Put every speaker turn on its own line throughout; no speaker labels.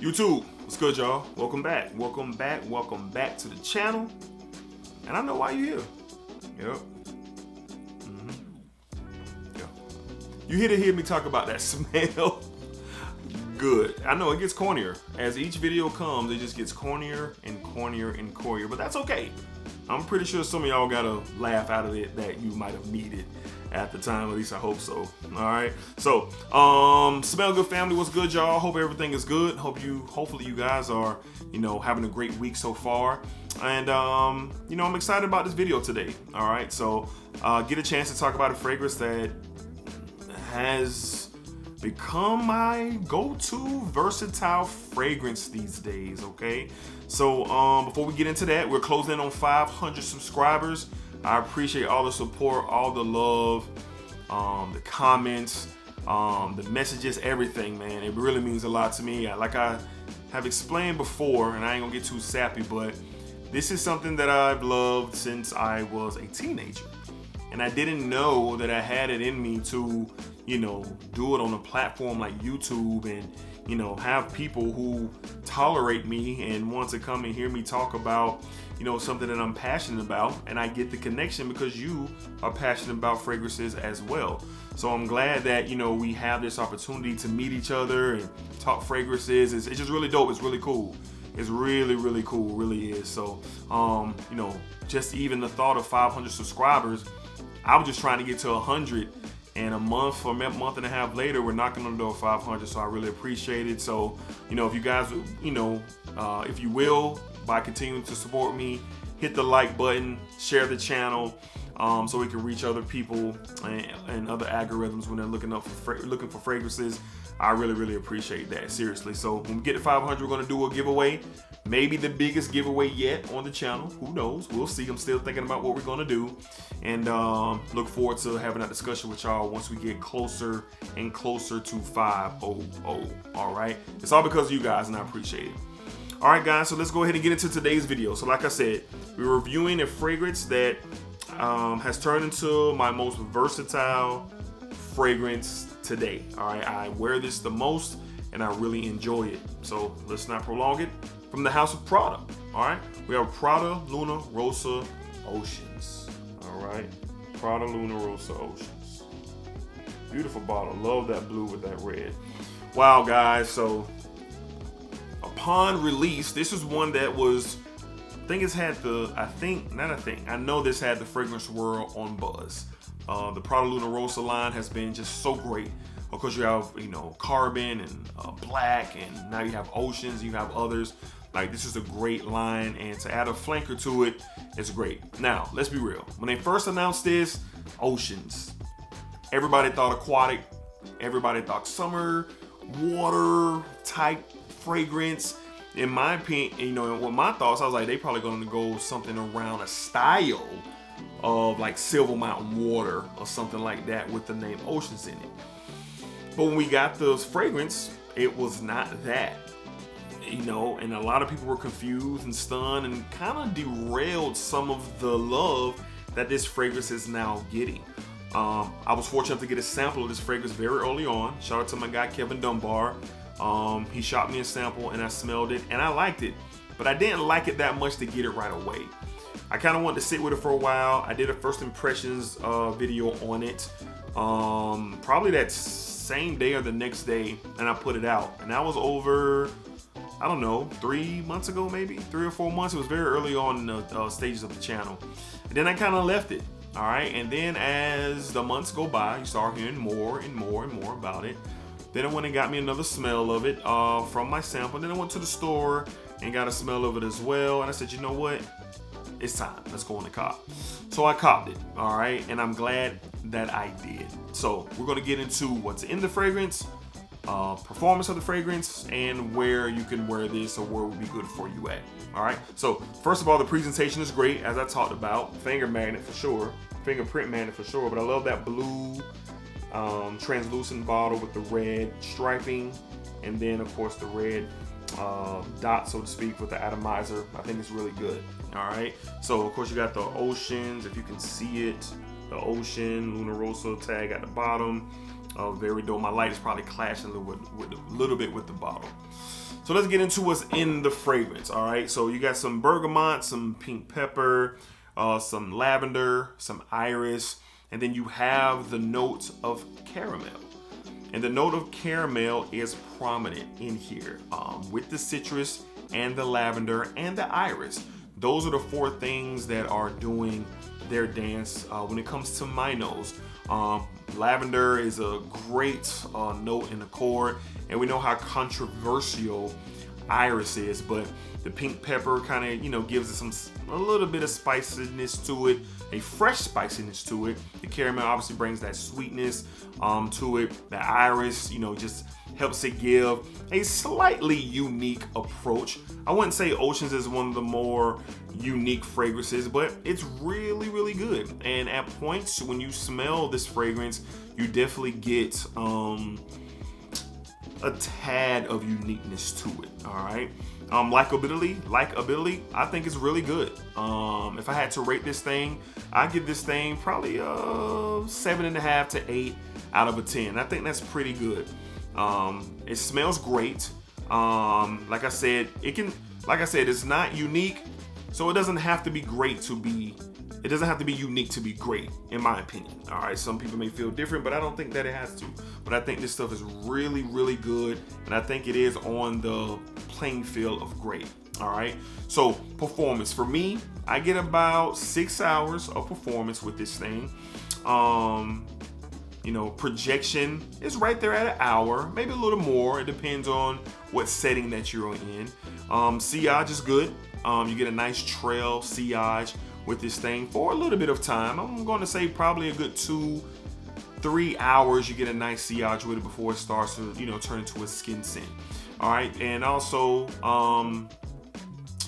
YouTube, what's good, y'all? Welcome back to the channel. And I know why you're here. Yep. Yeah. You here to hear me talk about that smell? Good. I know it gets cornier. As each video comes, it just gets cornier and cornier and cornier, but that's okay. I'm pretty sure some of y'all got a laugh out of it that you might have needed at the time. At least I hope so. All right. So, Smell Good family, what's good, y'all? Hope everything is good. Hopefully you guys are, having a great week so far. And, I'm excited about this video today. All right. So, get a chance to talk about a fragrance that has become my go-to versatile fragrance these days. Okay. So, before we get into that, we're closing in on 500 subscribers. I appreciate all the support, all the love, the comments, the messages, everything, man. It really means a lot to me. Like I have explained before, and I ain't gonna get too sappy, but this is something that I've loved since I was a teenager. And I didn't know that I had it in me to, do it on a platform like YouTube and, have people who tolerate me and want to come and hear me talk about, something that I'm passionate about. And I get the connection because you are passionate about fragrances as well. So I'm glad that, we have this opportunity to meet each other and talk fragrances. It's just really dope. It's really cool. It's really, really cool. Really is. So, just even the thought of 500 subscribers, I was just trying to get to 100. And a month or a month and a half later, we're knocking on the door of 500. So I really appreciate it. So, if you guys, if you will, by continuing to support me, hit the like button, share the channel, so we can reach other people and other algorithms when they're looking for fragrances. I really, really appreciate that. Seriously. So when we get to 500, we're going to do a giveaway. Maybe the biggest giveaway yet on the channel. Who knows? We'll see. I'm still thinking about what we're going to do. And look forward to having that discussion with y'all once we get closer and closer to 500. All right? It's all because of you guys, and I appreciate it. All right, guys. So let's go ahead and get into today's video. So like I said, we're reviewing a fragrance that has turned into my most versatile fragrance today. All right, I wear this the most and I really enjoy it. So let's not prolong it. From the house of Prada. All right, we have Prada Luna Rossa Oceans. All right, Prada Luna Rossa Oceans. Beautiful bottle. Love that blue with that red. Wow, guys. So upon release, this is one that was, I know this had the fragrance world on buzz. The Prada Luna Rossa line has been just so great. Of course, you have, Carbon and Black, and now you have Oceans, you have others. Like, this is a great line, and to add a flanker to it, it's great. Now, let's be real. When they first announced this, Oceans, everybody thought aquatic, everybody thought summer, water type fragrance. In my opinion, with my thoughts, I was like, they probably going to go something around a style of like Silver Mountain Water or something like that with the name Oceans in it. But when we got the fragrance, it was not that, and a lot of people were confused and stunned and kind of derailed some of the love that this fragrance is now getting. I was fortunate to get a sample of this fragrance very early on. Shout out to my guy, Kevin Dunbar. He shot me a sample and I smelled it and I liked it, but I didn't like it that much to get it right away. I kind of wanted to sit with it for a while. I did a first impressions video on it, probably that same day or the next day, and I put it out. And that was over, I don't know, 3 months ago, maybe 3 or 4 months. It was very early on in the stages of the channel. And then I kind of left it. All right. And then as the months go by, you start hearing more and more and more about it. Then I went and got me another smell of it from my sample. And then I went to the store and got a smell of it as well. And I said, you know what? It's time. Let's go on the cop. So I copped it. All right. And I'm glad that I did. So we're going to get into what's in the fragrance, performance of the fragrance, and where you can wear this or where would be good for you at. All right. So first of all, the presentation is great, as I talked about. Fingerprint magnet for sure. But I love that blue translucent bottle with the red striping, and then of course the red dot, so to speak, with the atomizer. I think it's really good. All right. So of course you got the Oceans, if you can see it, the Ocean Luna Rossa tag at the bottom. Very dope. My light is probably clashing a little bit with the bottle. So let's get into what's in the fragrance. All right. So you got some bergamot, some pink pepper, some lavender, some iris, and then you have the notes of caramel. And the note of caramel is prominent in here with the citrus and the lavender and the iris. Those are the four things that are doing their dance when it comes to my nose. Lavender is a great note in the chord, and we know how controversial iris is, but the pink pepper kind of, gives it a little bit of spiciness to it, a fresh spiciness to it. The caramel obviously brings that sweetness to it. The iris, just helps it give a slightly unique approach. I wouldn't say Oceans is one of the more unique fragrances, but it's really, really good. And at points when you smell this fragrance, you definitely get a tad of uniqueness to it. All right. Likability, I think it's really good. If I had to rate this thing, I'd give this thing probably 7.5 to 8 out of a 10. I think that's pretty good. It smells great. Like I said, it's not unique, so it doesn't have to be great to be. It doesn't have to be unique to be great, in my opinion. All right, some people may feel different, but I don't think that it has to. But I think this stuff is really, really good, and I think it is on the playing field of great. All right, so performance for me, I get about 6 hours of performance with this thing. Projection is right there at an hour, maybe a little more. It depends on what setting that you're in. Sillage is good. You get a nice trail sillage with this thing for a little bit of time. I'm going to say probably a good 2-3 hours. You get a nice sillage with it before it starts to, turn into a skin scent. All right, and also,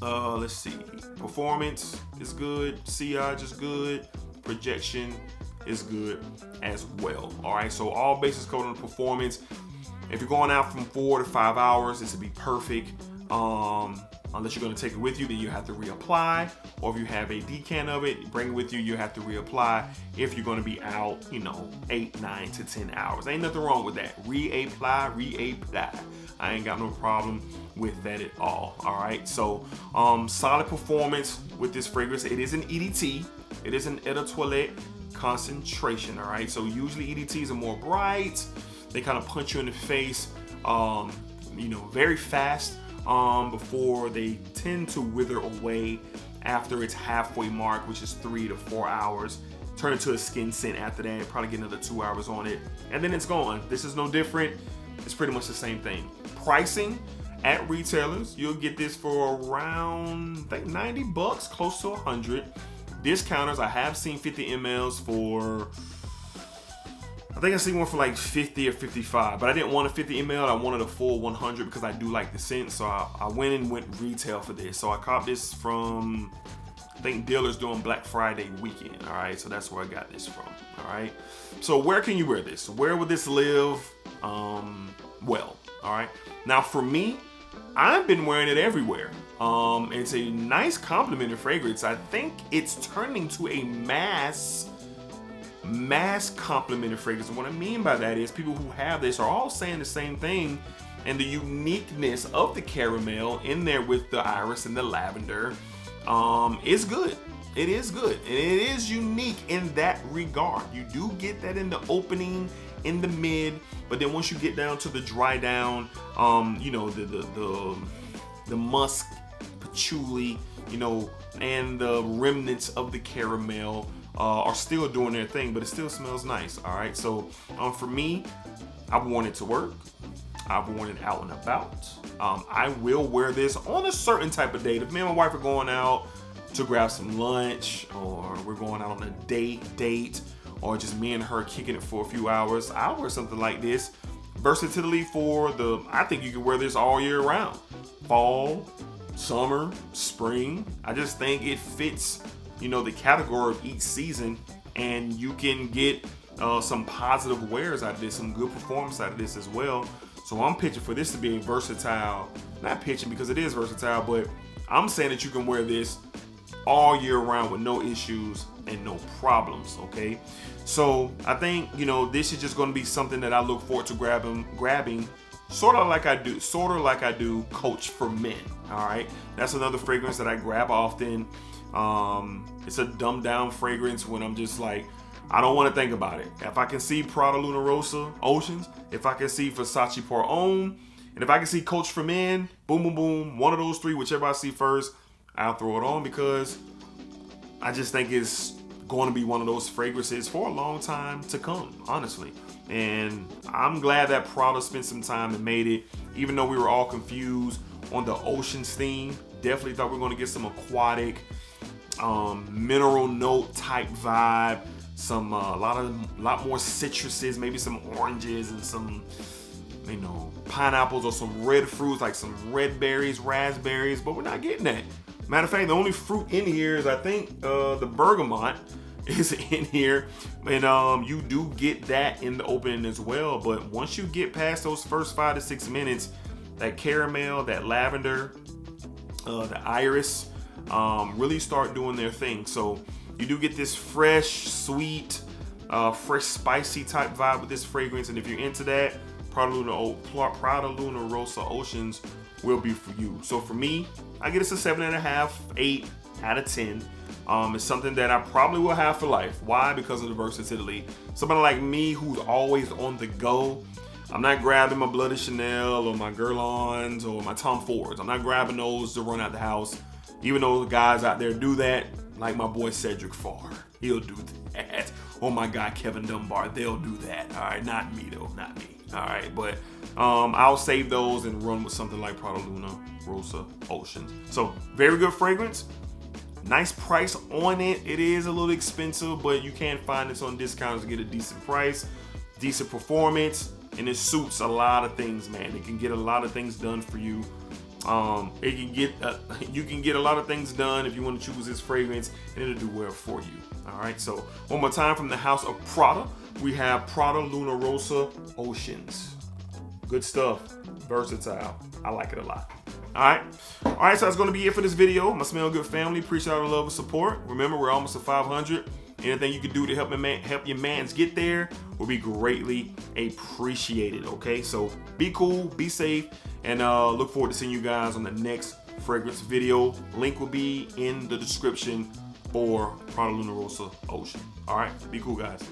let's see. Performance is good. Sillage is good. Projection is good as well. All right, so all bases covered on the performance. If you're going out from 4 to 5 hours, this would be perfect. Unless you're going to take it with you, then you have to reapply. Or if you have a decant of it, bring it with you, you have to reapply. If you're going to be out, 8, 9 to 10 hours. Ain't nothing wrong with that. Reapply. I ain't got no problem with that at all. All right, so solid performance with this fragrance. It is an EDT. It is an Eau de Toilette concentration. All right, so usually EDTs are more bright. They kind of punch you in the face, very fast. Before they tend to wither away after its halfway mark, which is 3 to 4 hours. Turn into a skin scent after that. Probably get another 2 hours on it, and then it's gone. This is no different. It's pretty much the same thing. Pricing at retailers, you'll get this for around, I think, $90, close to 100. Discounters, I have seen 50 mLs for, I think I seen one for like 50 or 55, but I didn't want a 50 ml. I wanted a full 100 because I do like the scent. So I went retail for this. So I caught this from, I think, dealers doing Black Friday weekend. All right, so that's where I got this from. All right, so where can you wear this? Where would this live? Well, all right. Now for me, I've been wearing it everywhere. It's a nice complimentary fragrance. I think it's turning to a mass complimentary fragrance. And what I mean by that is people who have this are all saying the same thing, and the uniqueness of the caramel in there with the iris and the lavender is good. It is good, and it is unique in that regard. You do get that in the opening, in the mid, but then once you get down to the dry down, the musk, patchouli, and the remnants of the caramel are still doing their thing, but it still smells nice. All right, so for me, I've worn it to work. I've worn it out and about. I will wear this on a certain type of date. If me and my wife are going out to grab some lunch, or we're going out on a date, or just me and her kicking it for a few hours, I'll wear something like this. Versatility I think you can wear this all year round. Fall, summer, spring. I just think it fits, the category of each season, and you can get some positive wears out of this, some good performance out of this as well. So I'm pitching for this to be a versatile, not pitching because it is versatile, but I'm saying that you can wear this all year round with no issues and no problems, okay? So I think, you know, this is just gonna be something that I look forward to grabbing sort of like I do Coach for Men. All right, that's another fragrance that I grab often. It's a dumbed down fragrance when I'm just like, I don't want to think about it. If I can see Prada Luna Rossa Oceans, if I can see Versace Pour Homme, and if I can see Coach for Men, boom, boom, boom, one of those three, whichever I see first, I'll throw it on, because I just think it's going to be one of those fragrances for a long time to come, honestly. And I'm glad that Prada spent some time and made it, even though we were all confused on the oceans theme. Definitely thought we were going to get some aquatic, mineral note type vibe, some a lot more citruses, maybe some oranges and some, you know, pineapples or some red fruits like some red berries, raspberries, but we're not getting that. Matter of fact, the only fruit in here is, I think, the bergamot is in here, and you do get that in the opening as well. But once you get past those first 5 to 6 minutes, that caramel, that lavender, the iris really start doing their thing. So you do get this fresh, sweet, fresh, spicy type vibe with this fragrance. And if you're into that, Prada Luna Rossa Oceans will be for you. So for me, I get this a 7.5, 8 out of 10. It's something that I probably will have for life. Why? Because of the versatility. Somebody like me who's always on the go. I'm not grabbing my Bloody Chanel or my Guerlains or my Tom Fords. I'm not grabbing those to run out the house. Even though the guys out there do that, like my boy Cedric Farr, he'll do that. Or my guy Kevin Dunbar, they'll do that. All right, not me though, not me. All right, but I'll save those and run with something like Prada Luna Rossa Oceans. So very good fragrance. Nice price on it. It is a little expensive, but you can find this on discounts to get a decent price, decent performance, and it suits a lot of things, man. It can get a lot of things done for you. You can get a lot of things done if you want to choose this fragrance, and it'll do well for you. All right, so one more time from the house of Prada, we have Prada Luna Rossa Oceans. Good stuff, versatile. I like it a lot. All right, so that's going to be it for this video. My Smell Good family, appreciate all the love and support. Remember, we're almost at 500. Anything you can do to help your mans get there will be greatly appreciated, okay? So be cool, be safe, and look forward to seeing you guys on the next fragrance video. Link will be in the description for Prada Luna Rossa Ocean. All right, be cool, guys.